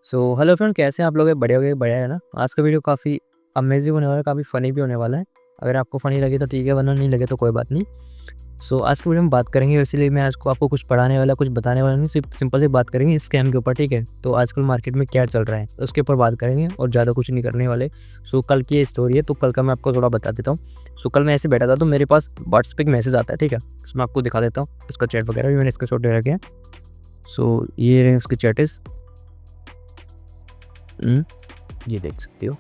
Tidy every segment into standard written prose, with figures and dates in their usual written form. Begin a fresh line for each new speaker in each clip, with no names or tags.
So hello friend, कैसे हैं आप लोग? बढ़िया हो गए, बढ़िया है ना। आज का वीडियो काफ़ी अमेजिंग होने वाला है, काफ़ी फ़नी भी होने वाला है। अगर आपको फ़नी लगे तो ठीक है, वरना नहीं लगे तो कोई बात नहीं। सो आज के वीडियो में बात करेंगे, इसीलिए मैं आज को आपको कुछ पढ़ाने वाला, कुछ बताने वाला नहीं, सिर्फ सिंपल सी बात करेंगे स्कैम के ऊपर, ठीक है। तो आजकल मार्केट में क्या चल रहा है उसके ऊपर बात करेंगे और ज़्यादा कुछ नहीं करने वाले। सो कल की ये स्टोरी है, तो कल का मैं आपको थोड़ा बता देता हूँ। सो कल मैं ऐसे बैठा था तो मेरे पास व्हाट्सएप पे एक मैसेज आता है, ठीक है। इसमें आपको दिखा देता हूँ, उसका चैट वगैरह भी मैंने इसका शॉट दे रखे हैं। सो ये उसकी चैट इस ये देख सकते हो।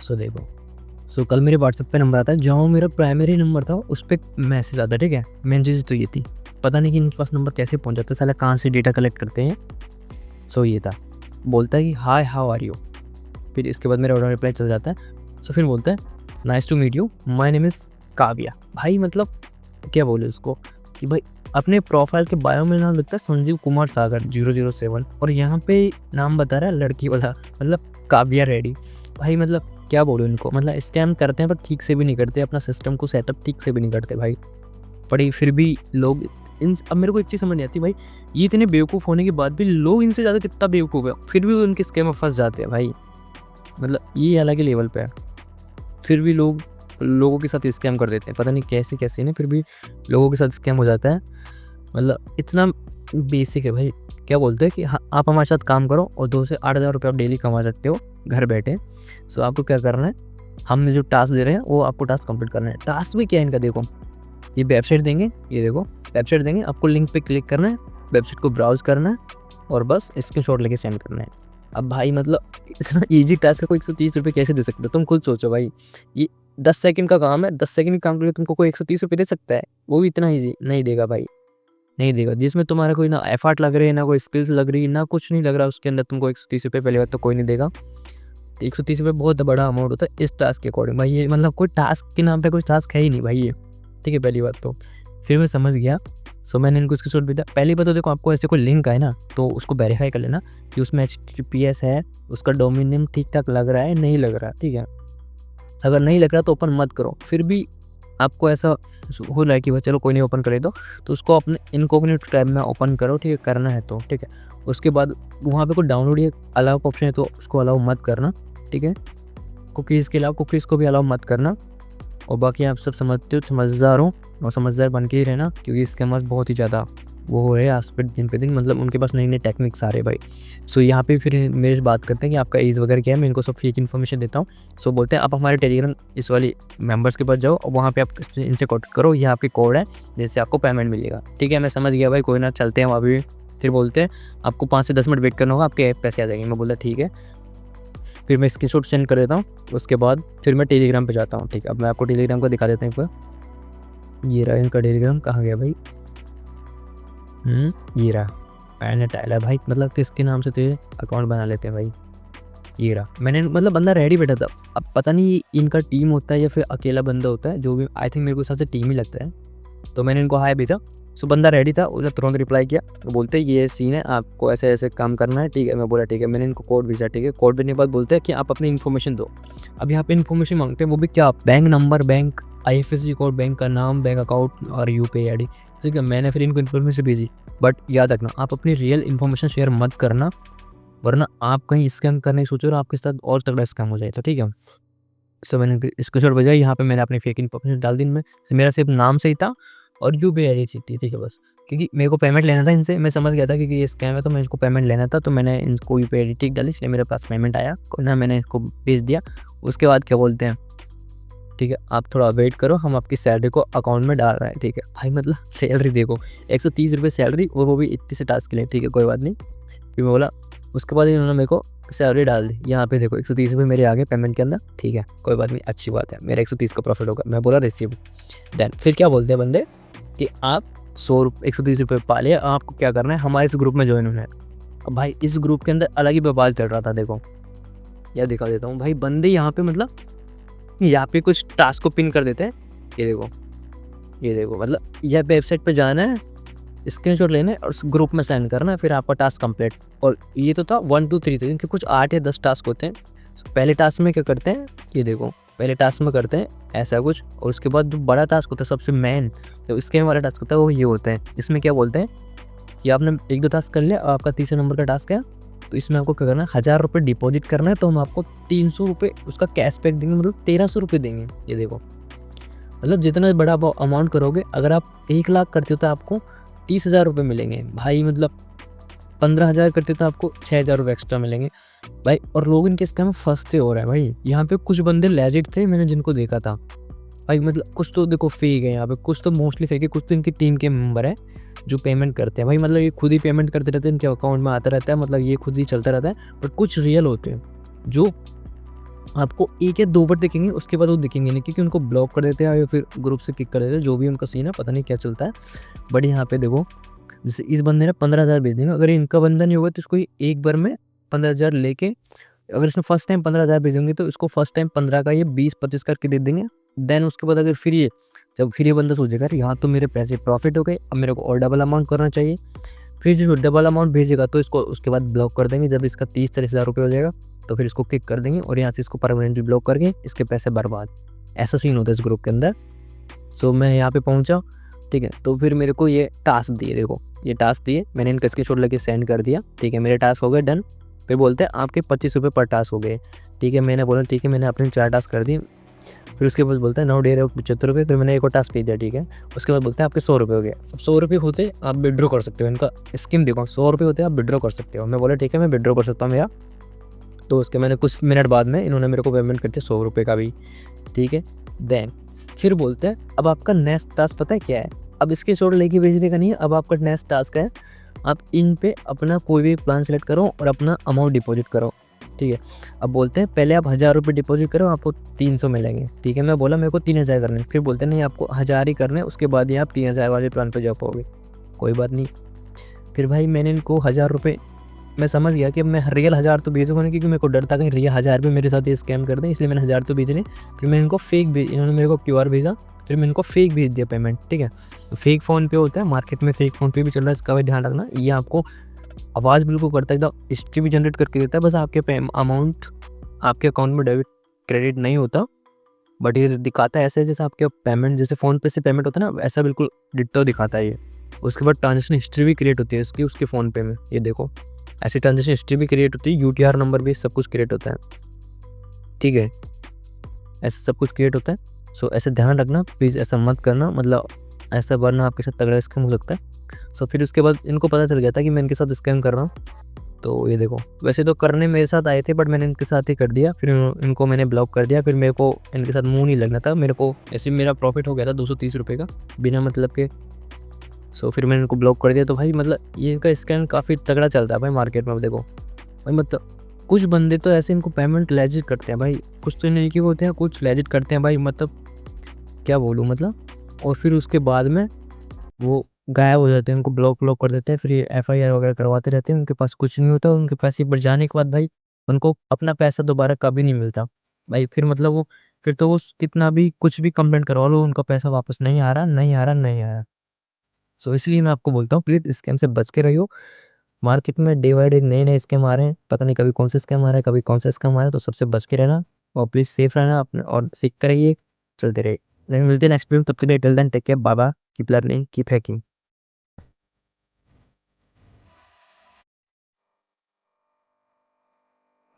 सो देखो, सो कल मेरे व्हाट्सएप पे नंबर आता है, जहाँ मेरा प्राइमरी नंबर था उस पर मैसेज आता है, ठीक है। मेन चीज़ तो ये थी, पता नहीं कि इनके पास नंबर कैसे पहुंच जाता है, साला कहाँ से डेटा कलेक्ट करते हैं। सो ये था, बोलता है कि हाय हाउ आर यू। फिर इसके बाद मेरा ऑडियो रिप्लाई चल जाता है। सो फिर बोलता है nice to meet you, my name is Kavya. भाई मतलब क्या बोले उसको कि भाई अपने प्रोफाइल के बायो में नाम लिखता है संजीव कुमार सागर 007 और यहाँ पे नाम बता रहा है लड़की वाला, मतलब काव्या रेड्डी। भाई मतलब क्या बोलूँ इनको, मतलब स्कैम करते हैं पर ठीक से भी नहीं करते, अपना सिस्टम को सेटअप ठीक से भी नहीं करते भाई। पर ये फिर भी लोग इन, अब मेरे को एक चीज़ समझ नहीं आती भाई, ये इतने बेवकूफ़ होने के बाद भी लोग इनसे ज़्यादा कितना बेवकूफ़ है, फिर भी उनके स्कैम में फंस जाते हैं भाई। मतलब ये अलग ही लेवल पे है, फिर भी लोगों के साथ स्कैम कर देते हैं, पता नहीं कैसे कैसे नहीं, फिर भी लोगों के साथ स्कैम हो जाता है। मतलब इतना बेसिक है भाई। क्या बोलते हैं कि हाँ आप हमारे साथ काम करो और 2 से 8 हज़ार रुपये आप डेली कमा सकते हो घर बैठे। सो आपको क्या करना है, हम जो टास्क दे रहे हैं वो आपको टास्क कंप्लीट करना है। टास्क भी क्या है इनका, देखो ये वेबसाइट देंगे, ये देखो वेबसाइट देंगे, आपको लिंक पे क्लिक करना है, वेबसाइट को ब्राउज़ करना है और बस स्क्रीनशॉट लेके सेंड करना है। अब भाई मतलब इतना ईजी टास्क को 130 रुपये कैसे दे सकते हो, तुम खुद सोचो भाई। ये 10 सेकंड का काम है, 10 सेकंड के काम के लिए तुमको कोई 130 रुपये दे सकता है? वो भी इतना ईजी नहीं देगा भाई, नहीं देगा। जिसमें तुम्हारा कोई ना एफर्ट लग रही है, ना कोई स्किल्स लग रही है, ना कुछ नहीं लग रहा उसके अंदर, तुमको 130 रुपये पहली बात तो कोई नहीं देगा। 130 रुपये बहुत बड़ा अमाउंट होता है इस टास्क के अकॉर्डिंग भाई। ये मतलब कोई टास्क के नाम पे कोई टास्क है ही नहीं भाई ये, ठीक है पहली बात तो। फिर मैं समझ गया। सो मैंने इनको स्क्रीनशॉट भेजा। पहली बात तो देखो, आपको ऐसे कोई लिंक आए ना तो उसको वेरीफाई कर लेना कि उसमें HTTPS है, उसका डोमेन नेम ठीक ठाक लग रहा है नहीं लग रहा, ठीक है। अगर नहीं लग रहा तो ओपन मत करो। फिर भी आपको ऐसा हो रहा है कि भाई चलो कोई नहीं ओपन करे तो उसको अपने इनकॉग्निटो टैब में ओपन करो, ठीक है, करना है तो ठीक है। उसके बाद वहाँ पे कोई डाउनलोड या अलाउ का ऑप्शन है तो उसको अलाउ मत करना, ठीक है। कुकीज़ के अलावा कुकीज़ को भी अलाउ मत करना। और बाकी आप सब समझते हो, समझदार हो और समझदार बन के ही रहना, क्योंकि स्कैमर्स बहुत ही ज़्यादा वो हो रहे हैं आज पे दिन पे दिन, मतलब उनके पास नई नई टेक्निक्स आ रहे भाई। सो यहाँ पे फिर मेरे से बात करते हैं कि आपका एज वगैरह क्या है, मैं इनको सब फेक इन्फॉर्मेशन देता हूँ। सो बोलते हैं आप हमारे टेलीग्राम इस वाली मेंबर्स के पास जाओ और वहाँ पे आप इनसे कॉन्टेक्ट करो, ये आपके कोड है जिससे आपको पेमेंट मिलेगा, ठीक है। मैं समझ गया भाई, कोई ना, चलते हैं वहाँ भी। फिर बोलते हैं आपको 5 से 10 मिनट वेट करना होगा, आपके ऐप पैसे आ जाएंगे। मैं बोला ठीक है। फिर मैं स्क्रीनशॉट सेंड कर देता हूँ। उसके बाद फिर मैं टेलीग्राम पे जाता हूँ, ठीक है। अब मैं आपको टेलीग्राम को दिखा देता हूँ। ये रहा इनका टेलीग्राम, कहाँ गया भाई? ये रहा, मैंने डाला भाई, मतलब किसके नाम से तो ये अकाउंट बना लेते हैं भाई। ये रहा, मैंने मतलब बंदा रेडी बैठा था। अब पता नहीं इनका टीम होता है या फिर अकेला बंदा होता है, जो भी आई थिंक मेरे को हिसाब से टीम ही लगता है। तो मैंने इनको हाय भेजा। सो बंदा रेडी था, उसने तुरंत रिप्लाई किया। तो बोलते हैं ये सीन है, आपको ऐसे ऐसे काम करना है, ठीक है। मैं बोला ठीक है। मैंने इनको कोड भेजा, ठीक है। कोड भेजने के बाद बोलते हैं कि आप अपनी इन्फॉर्मेशन दो। अब यहाँ पे इन्फॉर्मेशन मांगते हैं, वो भी क्या, bank number, bank IFSC code, bank का नाम, बैंक अकाउंट और UPI ID, ठीक है। मैंने फिर इनको इन्फॉर्मेशन भेजी। बट याद रखना, आप अपनी रियल इन्फॉर्मेशन शेयर मत करना, वरना आप कहीं स्कैम करने की सोचो और आपके साथ और तगड़ा स्कैम हो जाए, तो ठीक है। सो मैंने स्क्रीनशॉट भेजा। यहाँ पे मैंने अपनी फेक इन्फॉर्मेशन डाल दी इनमें। मेरा सिर्फ नाम सही था और UPI ID थी, ठीक है बस। क्योंकि मेरे को पेमेंट लेना था इनसे, मैं समझ गया था क्योंकि ये स्कैम है तो मैं इसको पेमेंट लेना था, तो मैंने इनको UPI ID ठीक डाली, इसलिए मेरे पास पेमेंट आया कोई ना, मैंने इसको भेज दिया। उसके बाद क्या बोलते हैं, ठीक है आप थोड़ा वेट करो, हम आपकी सैलरी को अकाउंट में डाल रहे हैं, ठीक है। भाई मतलब सैलरी देखो, 130 रुपये सैलरी, और वो भी इतनी से टास्क के लिए, ठीक है कोई बात नहीं। फिर मैं बोला, उसके बाद इन्होंने मेरे को सैलरी डाल दी। यहाँ पे देखो 130 रुपये मेरे आगे पेमेंट के अंदर, ठीक है कोई बात नहीं, अच्छी बात है, मेरा 130 का प्रॉफिट होगा। मैं बोला रिसीव। देन फिर क्या बोलते हैं बंदे कि आप 130 रुपये पा लिया, आपको क्या करना है, हमारे इस ग्रुप में ज्वाइन होना है। अब भाई इस ग्रुप के अंदर अलग ही बवाल चल रहा था, देखो यह दिखा देता हूँ भाई। बंदे यहाँ पे मतलब यहाँ पे कुछ टास्क को पिन कर देते हैं, ये देखो, ये देखो, मतलब यह वेबसाइट पे जाना है, स्क्रीनशॉट लेना है और उस ग्रुप में सेंड करना है, फिर आपका टास्क कंप्लीट। और ये तो था 1 2 3 था, इनके कुछ 8 या 10 टास्क होते हैं। पहले टास्क में क्या करते हैं, ये देखो पहले टास्क में करते हैं ऐसा कुछ, और उसके बाद जो बड़ा टास्क होता है सबसे मेन, जो स्कैम वाला टास्क होता है वो ये होता है। इसमें क्या बोलते हैं कि आपने 1-2 टास्क कर लिया, आपका तीसरे नंबर का टास्क है, तो इसमें आपको क्या करना है, 1000 रुपये डिपॉजिट करना है, तो हम आपको 300 रुपये उसका कैशबैक देंगे, मतलब 1300 रुपये देंगे। ये देखो, मतलब जितना बड़ा आप अमाउंट करोगे, अगर आप 1 लाख करते हो तो आपको 30,000 रुपये मिलेंगे भाई, मतलब 15,000 करते तो आपको 6,000 रुपये एक्स्ट्रा मिलेंगे भाई। और लोग इनके स्कैम में फंसते हो रहे हैं भाई। यहाँ पे कुछ बंदे लेजिट थे, मैंने जिनको देखा था भाई, मतलब कुछ तो देखो फेक है यहाँ पे, कुछ तो मोस्टली फेक है, कुछ तो इनकी टीम के मेंबर है जो पेमेंट करते हैं भाई, मतलब ये खुद ही पेमेंट करते रहते हैं, इनके अकाउंट में आता रहता है, मतलब ये खुद ही चलता रहता है। बट कुछ रियल होते हैं जो आपको 1 या 2 बार दिखेंगे, उसके बाद वो दिखेंगे नहीं, क्योंकि उनको ब्लॉक कर देते हैं या फिर ग्रुप से किक कर देते हैं, जो भी उनका सीन है, पता नहीं क्या चलता है। बट यहाँ पे देखो, जैसे इस बंदे ने 15,000 भेज देंगे, अगर इनका बंदा नहीं होगा तो इसको एक बार में 15,000 लेके, अगर इसने फर्स्ट टाइम 15,000 भेजेंगे तो इसको फर्स्ट टाइम 15 का ये 20-25 करके दे देंगे। देन उसके बाद अगर फिर ये बंदा सोचेगा यहाँ तो मेरे पैसे प्रॉफिट हो गए, अब मेरे को और डबल अमाउंट करना चाहिए, फिर जो डबल अमाउंट भेजेगा तो इसको उसके बाद ब्लॉक कर देंगे। जब इसका 30-40,000 रुपये हो जाएगा तो फिर इसको किक कर देंगे और यहाँ से इसको परमानेंटली ब्लॉक करके इसके पैसे बर्बाद। ऐसा सीन होता है इस ग्रुप के अंदर। सो मैं यहाँ पे पहुँचा, ठीक है, तो फिर मेरे को ये टास्क दिए, देखो ये टास्क दिए, मैंने इनका स्क्रीनशॉट लेके सेंड कर दिया, ठीक है, मेरे टास्क हो गए डन। फिर बोलते हैं आपके 25 रुपये पर टास्क हो गए, ठीक है, मैंने बोला ठीक है, मैंने अपने 4 टास्क कर दिए। फिर उसके बाद बोलता है 9 डेढ़ 75 रुपये, फिर मैंने एक और टास्क भेज दिया, ठीक है। उसके बाद बोलते हैं आपके 100 रुपये हो गए। अब 100 रुपये होते आप विड्रॉ कर सकते हो, इनका स्कीम देखो, 100 रुपये होते आप विड्रॉ कर सकते हो। मैं बोला ठीक है, मैं विड्रॉ कर सकता हूँ मेरा। तो उसके मैंने कुछ मिनट बाद में इन्होंने मेरे को पेमेंट कर दिया 100 रुपये का भी, ठीक है। देन फिर बोलते हैं अब आपका नेक्स्ट टास्क पता है क्या है, अब इसके शॉट लेके भेजने का नहीं है, अब आपका नेक्स्ट टास्क है आप इन पे अपना कोई भी प्लान सेलेक्ट करो और अपना अमाउंट डिपॉजिट करो, ठीक है। अब बोलते हैं पहले आप 1000 रुपये डिपॉजिट करो, आपको 300 मिलेंगे, ठीक है। मैं बोला मेरे को 3000 करने हैं, फिर बोलते हैं नहीं आपको 1000 ही करने हैं, उसके बाद ही आप 3000 वाले प्लान पे जा पाओगे। कोई बात नहीं। फिर भाई मैंने इनको 1000 रुपये, मैं समझ गया कि अब मैं रियल 1000 तो भेजूँगा नहीं, क्योंकि मेरे को डर था कहीं रियल 1000 भी मेरे साथ ये स्कैम कर दें, इसलिए मैंने 1000 तो भेजने। फिर मैंने इनको इन्होंने मेरे को QR भेजा, फिर मैंने इनको फेक भेज दिया पेमेंट, ठीक है। तो फेक फ़ोन पे होता है, मार्केट में फेक फ़ोन पे भी चल रहा है, इसका भी ध्यान रखना। ये आपको आवाज़ बिल्कुल करता है एकदम, हिस्ट्री भी जनरेट करके देता है, बस आपके अमाउंट आपके अकाउंट में डेबिट क्रेडिट नहीं होता, बट ये दिखाता है ऐसे जैसे आपके पेमेंट, जैसे फ़ोन पे से पेमेंट होता है ना, ऐसा बिल्कुल डिट्टो दिखाता है ये। उसके बाद ट्रांजेक्शन हिस्ट्री भी क्रिएट होती है इसकी, उसके फ़ोन पे में, ये देखो ऐसी ट्रांजेक्शन हिस्ट्री भी क्रिएट होती है, UTR नंबर भी, सब कुछ क्रिएट होता है, ठीक है, ऐसा सब कुछ क्रिएट होता है। सो ऐसे ध्यान रखना प्लीज़, ऐसा मत करना, मतलब ऐसा वरना आपके साथ तगड़ा स्कैम हो सकता है। सो फिर उसके बाद इनको पता चल गया था कि मैं इनके साथ स्कैम कर रहा हूँ, तो ये देखो वैसे तो करने मेरे साथ आए थे, बट मैंने इनके साथ ही कर दिया, फिर इनको मैंने ब्लॉक कर दिया। फिर मेरे को इनके साथ मुँह नहीं लगना था, मेरे को ऐसे मेरा प्रॉफिट हो गया था 230 रुपये का बिना मतलब के। सो फिर मैंने इनको ब्लॉक कर दिया। तो भाई मतलब ये इनका स्कैम काफ़ी तगड़ा चलता है भाई मार्केट में। अब देखो भाई, मतलब कुछ बंदे तो ऐसे इनको पेमेंट लेजिट करते हैं भाई, कुछ तो नहीं कि होते हैं, कुछ लेजिट करते हैं भाई, मतलब क्या बोलूँ मतलब। और फिर उसके बाद में वो गायब हो जाते हैं, उनको ब्लॉक कर देते हैं, फिर ये FIR वगैरह करवाते रहते हैं, उनके पास कुछ नहीं होता, उनके पैसे बढ़ जाने के बाद भाई उनको अपना पैसा दोबारा कभी नहीं मिलता भाई। फिर मतलब वो फिर तो वो कितना भी कुछ भी कंप्लेंट करवा लो, उनका पैसा वापस नहीं आ रहा, नहीं आ रहा, नहीं आ रहा। सो इसलिए मैं आपको बोलता हूँ प्लीज़ स्कैम से बच के रहियो। मार्केट में डे बाय डे नए-नए स्कैम आ रहे हैं, पता नहीं कभी कौन सा स्कैम आ रहा है, कभी कौन सा स्कैम आ रहा है, तो सबसे बच के रहना और प्लीज़ सेफ रहना अपने, और सीखते रहिए, चलते रहिए। मिलते हैं नेक्स्ट वीडियो में, तब तक के लिए till then take care, bye bye, keep learning, keep hacking.